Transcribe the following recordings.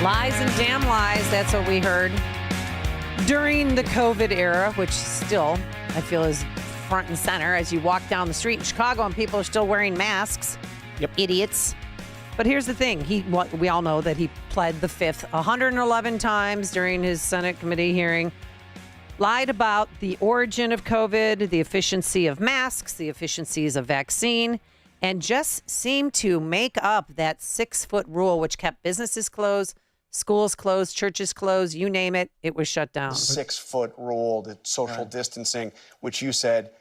Lies and damn lies. That's what we heard during the COVID era, which still I feel is front and center as you walk down the street in Chicago and people are still wearing masks. Yep. Idiots. But here's the thing. We all know that he pled the fifth 111 times during his Senate committee hearing. Lied about the origin of COVID, the efficiency of masks, the efficiencies of vaccine, and just seemed to make up that 6-foot rule, which kept businesses closed, schools closed, churches closed, you name it, it was shut down. The 6-foot rule, the social distancing, which you said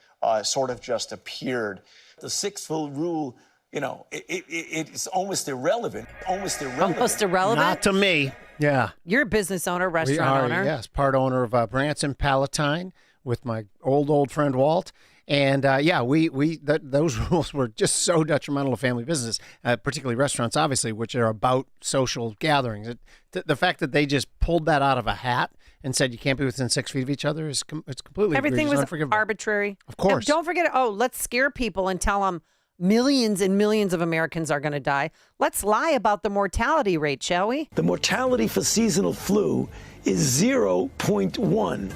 sort of just appeared. The 6-foot rule, you know, it's almost irrelevant. Almost irrelevant. Almost irrelevant? Not to me. Yeah. You're a business owner, restaurant owner. Yes, part owner of Branson Palatine with my old friend Walt. And those rules were just so detrimental to family businesses, particularly restaurants, obviously, which are about social gatherings. The fact that they just pulled that out of a hat and said you can't be within 6 feet of each other it's completely Everything was unforgivable. Arbitrary. Of course. And don't forget, let's scare people and tell them millions and millions of Americans are going to die. Let's lie about the mortality rate, shall we? The mortality for seasonal flu is 0.1.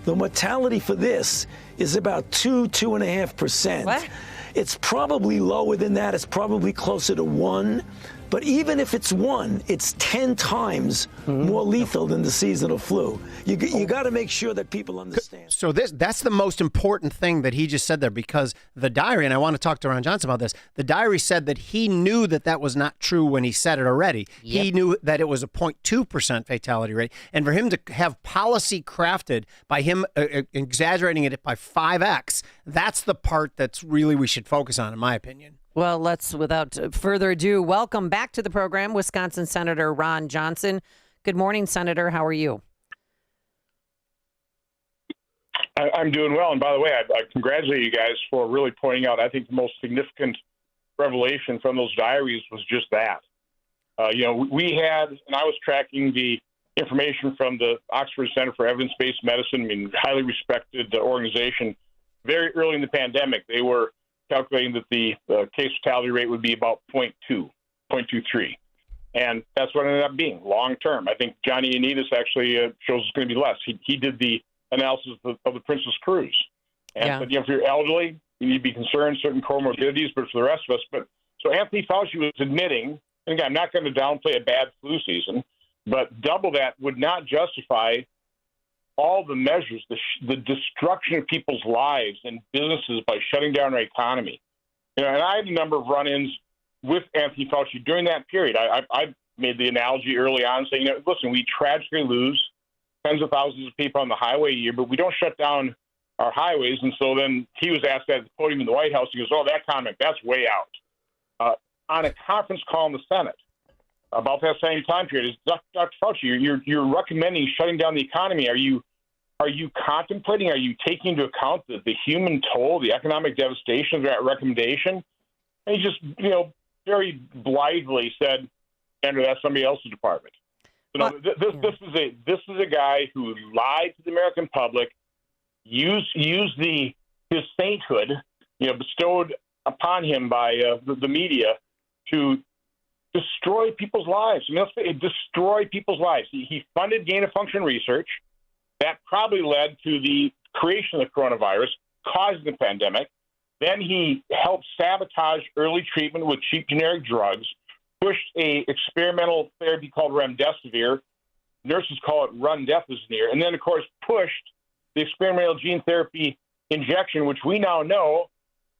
The mortality for this is about 2.5%. What? It's probably lower than that. It's probably closer to 1. But even if it's 1, it's 10 times more lethal than the seasonal flu. You got to make sure that people understand. So that's the most important thing that he just said there, because the diary, and I want to talk to Ron Johnson about this, the diary said that he knew that was not true when he said it already. Yep. He knew that it was a 0.2% fatality rate. And for him to have policy crafted by him exaggerating it by 5x, that's the part that's really we should focus on, in my opinion. Well, let's, without further ado, welcome back to the program, Wisconsin Senator Ron Johnson. Good morning, Senator. How are you? I'm doing well. And by the way, I congratulate you guys for really pointing out, I think the most significant revelation from those diaries was just that. We had, and I was tracking the information from the Oxford Center for Evidence-Based Medicine, I mean, highly respected organization. Very early in the pandemic, they were calculating that the case fatality rate would be about 0.23. And that's what it ended up being long term. I think Johnny Ioannidis actually shows it's going to be less. He did the analysis of the Princess Cruise. And but, if you're elderly, you need to be concerned, certain comorbidities, but for the rest of us. So Anthony Fauci was admitting, and again, I'm not going to downplay a bad flu season, but double that would not justify all the measures, the destruction of people's lives and businesses by shutting down our economy. And I had a number of run-ins with Anthony Fauci during that period. I made the analogy early on saying, listen, we tragically lose tens of thousands of people on the highway a year, but we don't shut down our highways. And so then he was asked at the podium in the White House. He goes, that comment, that's way out. On a conference call in the Senate about that same time period, Dr. Fauci, you're recommending shutting down the economy. Are you contemplating, are you taking into account the human toll, the economic devastation of that recommendation? And he just, very blithely said, Andrew, that's somebody else's department. This is a guy who lied to the American public, used his sainthood, bestowed upon him by the media to destroy people's lives. I mean, destroy people's lives. He funded gain-of-function research. That probably led to the creation of the coronavirus, causing the pandemic. Then he helped sabotage early treatment with cheap generic drugs, pushed a experimental therapy called remdesivir. Nurses call it remdesivir. And then, of course, pushed the experimental gene therapy injection, which we now know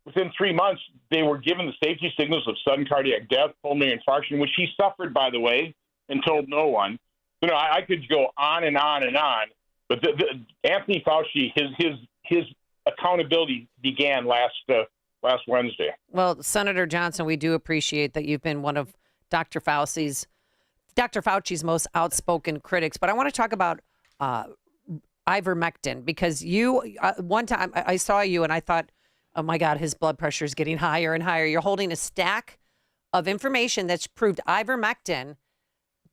within 3 months they were given the safety signals of sudden cardiac death, pulmonary infarction, which he suffered, by the way, and told no one. I could go on and on and on. But Anthony Fauci, his accountability began last Wednesday. Well, Senator Johnson, we do appreciate that you've been one of Dr. Fauci's most outspoken critics. But I want to talk about ivermectin, because you one time I saw you and I thought, oh my God, his blood pressure is getting higher and higher. You're holding a stack of information that's proved ivermectin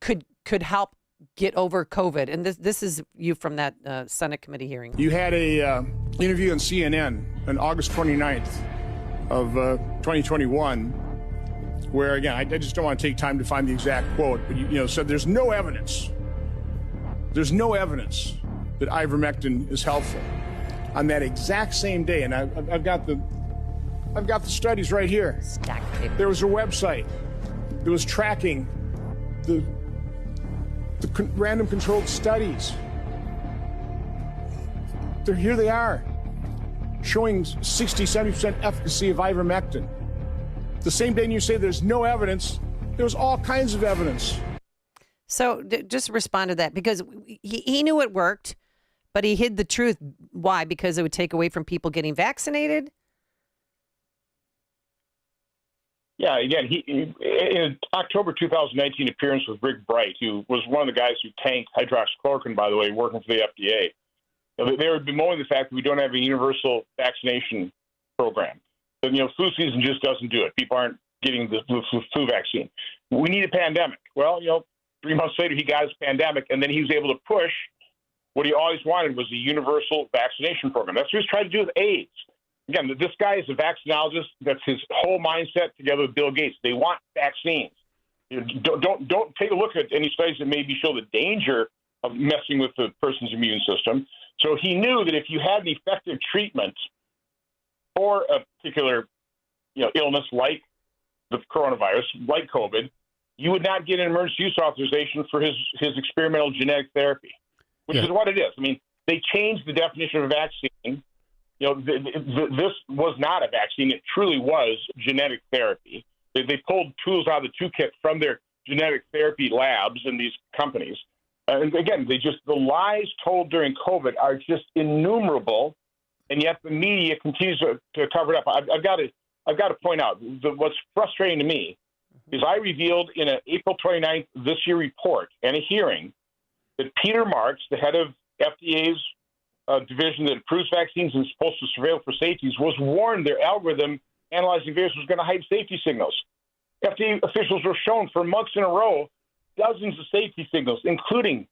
could help get over COVID. And this is you from that Senate committee hearing. You had a interview on CNN on August 29th of 2021 where, again, I just don't want to take time to find the exact quote, but said there's no evidence. There's no evidence that ivermectin is helpful. On that exact same day, and I've got the studies right here. There was a website that was tracking the random controlled studies. Here they are, showing 60, 70% efficacy of ivermectin. The same day you say there's no evidence, there's all kinds of evidence. So just respond to that, because he knew it worked, but he hid the truth. Why? Because it would take away from people getting vaccinated? Yeah, again, in October 2019 appearance with Rick Bright, who was one of the guys who tanked hydroxychloroquine, by the way, working for the FDA. They were bemoaning the fact that we don't have a universal vaccination program. But, flu season just doesn't do it. People aren't getting the flu vaccine. We need a pandemic. Well, 3 months later, he got his pandemic, and then he was able to push what he always wanted was a universal vaccination program. That's what he's trying to do with AIDS. Again, this guy is a vaccinologist. That's his whole mindset together with Bill Gates. They want vaccines. Don't take a look at any studies that maybe show the danger of messing with the person's immune system. So he knew that if you had an effective treatment for a particular illness like the coronavirus, like COVID, you would not get an emergency use authorization for his experimental genetic therapy, which is what it is. I mean, they changed the definition of a vaccine. This was not a vaccine. It truly was genetic therapy. They pulled tools out of the toolkit from their genetic therapy labs in these companies. And again, the lies told during COVID are just innumerable, and yet the media continues to cover it up. I've got to point out what's frustrating to me is I revealed in an April 29th this year report and a hearing that Peter Marks, the head of FDA's division that approves vaccines and is supposed to surveil for safeties, was warned their algorithm analyzing virus was going to hide safety signals. FDA officials were shown for months in a row dozens of safety signals, including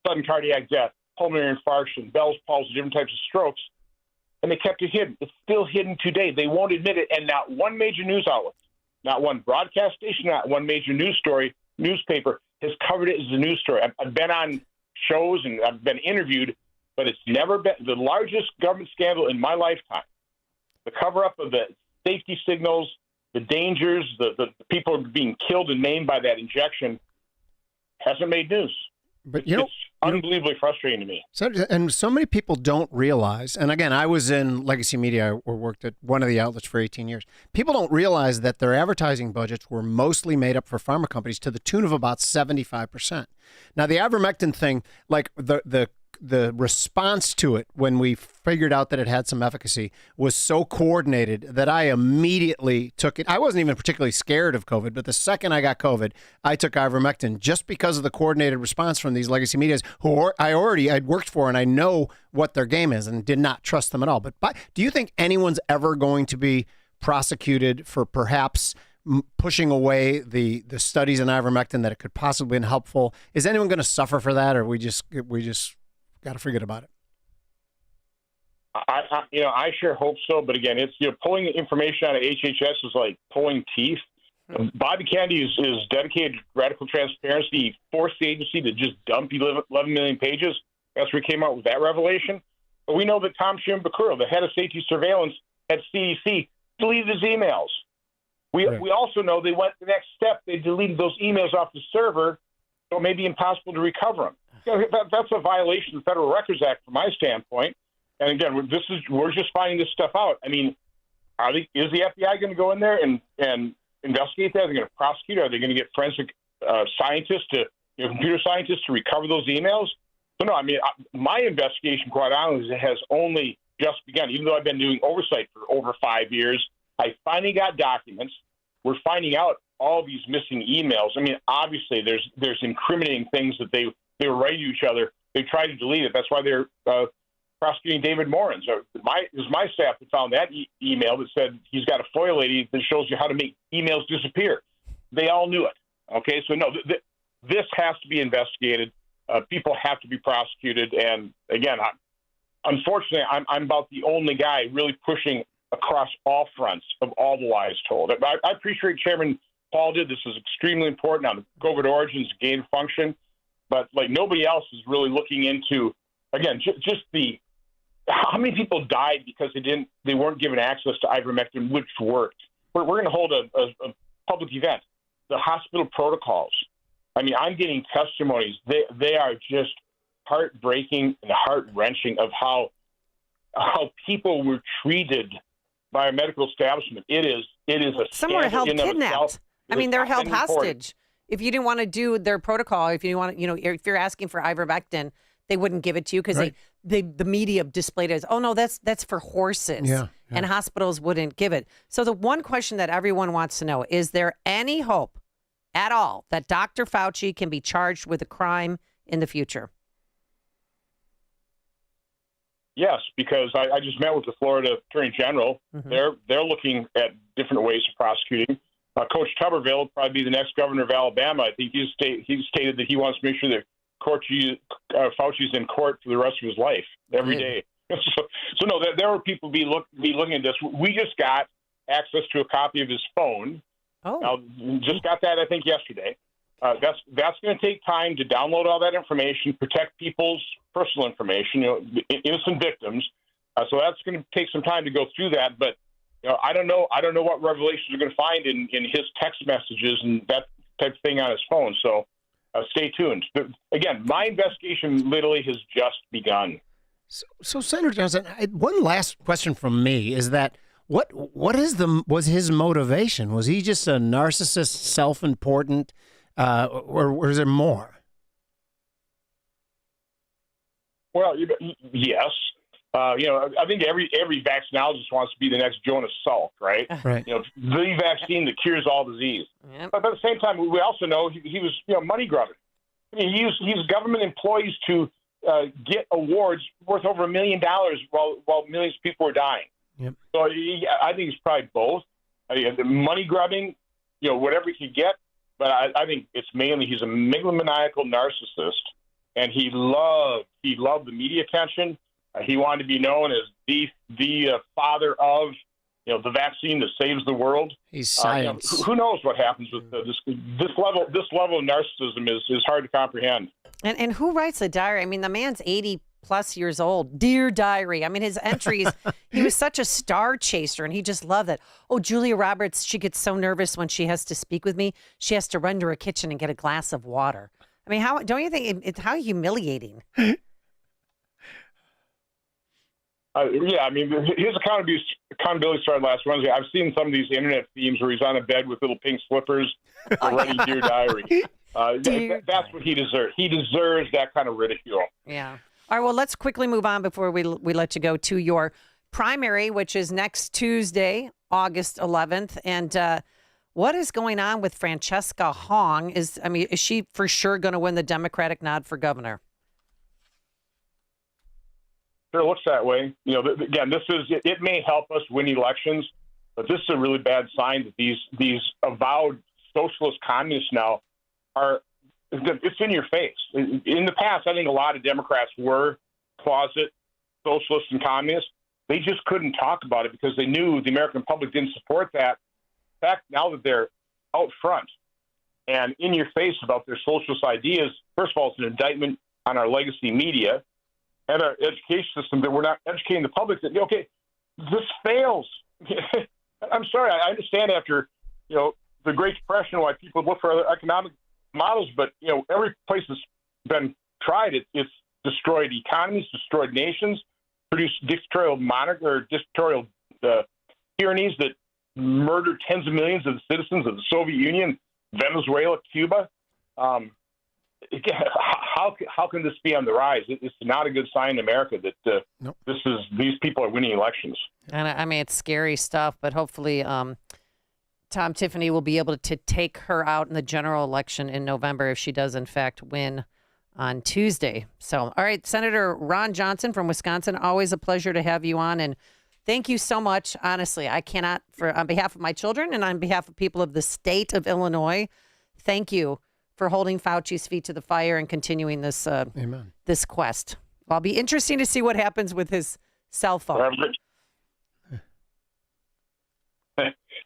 sudden cardiac death, pulmonary infarction, Bell's palsy, different types of strokes, and they kept it hidden. It's still hidden today. They won't admit it, and not one major news outlet, not one broadcast station, not one major newspaper has covered it as a news story. I've been on shows and I've been interviewed, but it's never been the largest government scandal in my lifetime. The cover-up of the safety signals, the dangers, the people being killed and maimed by that injection hasn't made news. But it's unbelievably frustrating to me. So many people don't realize, and again, I was in legacy media or worked at one of the outlets for 18 years. People don't realize that their advertising budgets were mostly made up for pharma companies to the tune of about 75%. Now, the ivermectin thing, like the response to it when we figured out that it had some efficacy was so coordinated that I immediately took it. I wasn't even particularly scared of COVID, but the second I got COVID, I took ivermectin just because of the coordinated response from these legacy medias who I'd worked for, and I know what their game is and did not trust them at all. But do you think anyone's ever going to be prosecuted for perhaps pushing away the studies in ivermectin that it could possibly be helpful? Is anyone going to suffer for that, or we just got to forget about it? I sure hope so. But again, it's pulling information out of HHS is like pulling teeth. Bobby Kennedy is dedicated to radical transparency. He forced the agency to just dump 11 million pages. That's where he came out with that revelation. But we know that Tom Shimbakura, the head of safety surveillance at CDC, deleted his emails. We also know they went the next step. They deleted those emails off the server, so it may be impossible to recover them. That's a violation of the Federal Records Act from my standpoint. And again, we're just finding this stuff out. I mean, is the FBI going to go in there and investigate that? Are they going to prosecute? Are they going to get forensic scientists computer scientists to recover those emails? So no, I mean, my investigation, quite honestly, has only just begun. Even though I've been doing oversight for over 5 years, I finally got documents. We're finding out all these missing emails. I mean, obviously, there's incriminating things that they were writing to each other. They tried to delete it. That's why they're prosecuting David Morans. It was my staff that found that email that said he's got a FOIA lady that shows you how to make emails disappear. They all knew it. Okay, so no, this has to be investigated. People have to be prosecuted. And again, unfortunately, I'm about the only guy really pushing across all fronts of all the lies told. I appreciate Chairman Paul did. This is extremely important on COVID origins, gain of function. But like nobody else is really looking into, again, just the how many people died because they weren't given access to ivermectin, which worked. We're going to hold a public event. The hospital protocols. I mean, I'm getting testimonies. They are just heartbreaking and heart-wrenching of how people were treated by a medical establishment. It is a some were held kidnapped. I mean, they're held reported. hostage. If you didn't want to do their protocol, if you want to, if you're asking for ivermectin, they wouldn't give it to you because the media displayed it as, oh no, that's for horses, and hospitals wouldn't give it. So the one question that everyone wants to know is there any hope at all that Dr. Fauci can be charged with a crime in the future? Yes, because I just met with the Florida Attorney General. Mm-hmm. They're looking at different ways of prosecuting. Coach Tuberville will probably be the next governor of Alabama. I think he stated that he wants to make sure that Fauci's in court for the rest of his life every day. So no, there will people be looking at this. We just got access to a copy of his phone. Oh, now, just got that I think yesterday. That's going to take time to download all that information, protect people's personal information, innocent victims. So that's going to take some time to go through that. But I don't know what revelations are going to find in his text messages and that type of thing on his phone. So stay tuned. But again, my investigation literally has just begun. So Senator Johnson, one last question from me is that what was his motivation? Was he just a narcissist, self-important, or was there more? Well, yes. I think every vaccinologist wants to be the next Jonas Salk, right? Right. The vaccine that cures all disease. Yep. But at the same time, we also know he was, money grubbing. I mean, he used government employees to get awards worth over $1 million while millions of people were dying. Yep. So I think it's probably both. The money grubbing, whatever he could get. But I think it's mainly he's a megalomaniacal narcissist, and he loved the media attention. He wanted to be known as the father of the vaccine that saves the world. He's science. Who knows what happens with this level of narcissism is hard to comprehend. And who writes a diary? I mean, the man's 80 plus years old. Dear diary. I mean, his entries. He was such a star chaser, and he just loved it. Oh, Julia Roberts. She gets so nervous when she has to speak with me. She has to run to her kitchen and get a glass of water. I mean, how don't you think it's how humiliating? Yeah, I mean, his accountability started last Wednesday. I've seen some of these internet themes where he's on a bed with little pink slippers writing Dear Diary. That's what he deserves. He deserves that kind of ridicule. Yeah. All right, well, let's quickly move on before we let you go to your primary, which is next Tuesday, August 11th. And what is going on with Francesca Hong? Is she for sure going to win the Democratic nod for governor? Sure looks that way. Again, it may help us win elections, but this is a really bad sign that these avowed socialist communists now it's in your face. In the past, I think a lot of Democrats were closet socialists and communists. They just couldn't talk about it because they knew the American public didn't support that. In fact, now that they're out front and in your face about their socialist ideas, first of all, it's an indictment on our legacy media and our education system that we're not educating the public that, okay, this fails. I'm sorry. I understand after, the Great Depression why people look for other economic models, but, every place that's been tried, it's destroyed economies, destroyed nations, produced dictatorial tyrannies that murdered tens of millions of the citizens of the Soviet Union, Venezuela, Cuba. How can this be on the rise? It's not a good sign in America that Nope. these people are winning elections. And I mean, it's scary stuff, but hopefully Tom Tiffany will be able to take her out in the general election in November if she does, in fact, win on Tuesday. So, all right, Senator Ron Johnson from Wisconsin, always a pleasure to have you on. And thank you so much. Honestly, I cannot, on behalf of my children and on behalf of people of the state of Illinois, thank you for holding Fauci's feet to the fire and continuing this Amen. This quest. Well, it'll be interesting to see what happens with his cell phone.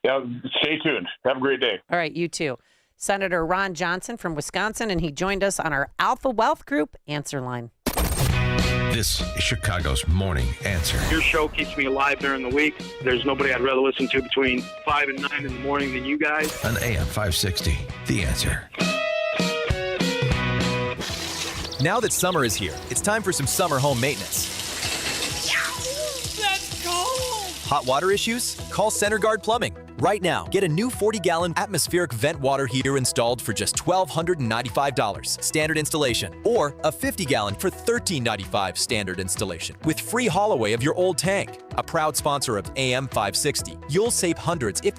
Yeah, stay tuned. Have a great day. All right, you too. Senator Ron Johnson from Wisconsin, and he joined us on our Alpha Wealth Group answer line. This is Chicago's Morning Answer. Your show keeps me alive during the week. There's nobody I'd rather listen to between 5 and 9 in the morning than you guys. On AM 560, The Answer. Now that summer is here, it's time for some summer home maintenance. That's cold! Hot water issues? Call Center Guard Plumbing. Right now, get a new 40-gallon atmospheric vent water heater installed for just $1,295 standard installation, or a 50-gallon for $1,395 standard installation with free haul away of your old tank. A proud sponsor of AM 560. You'll save hundreds, if not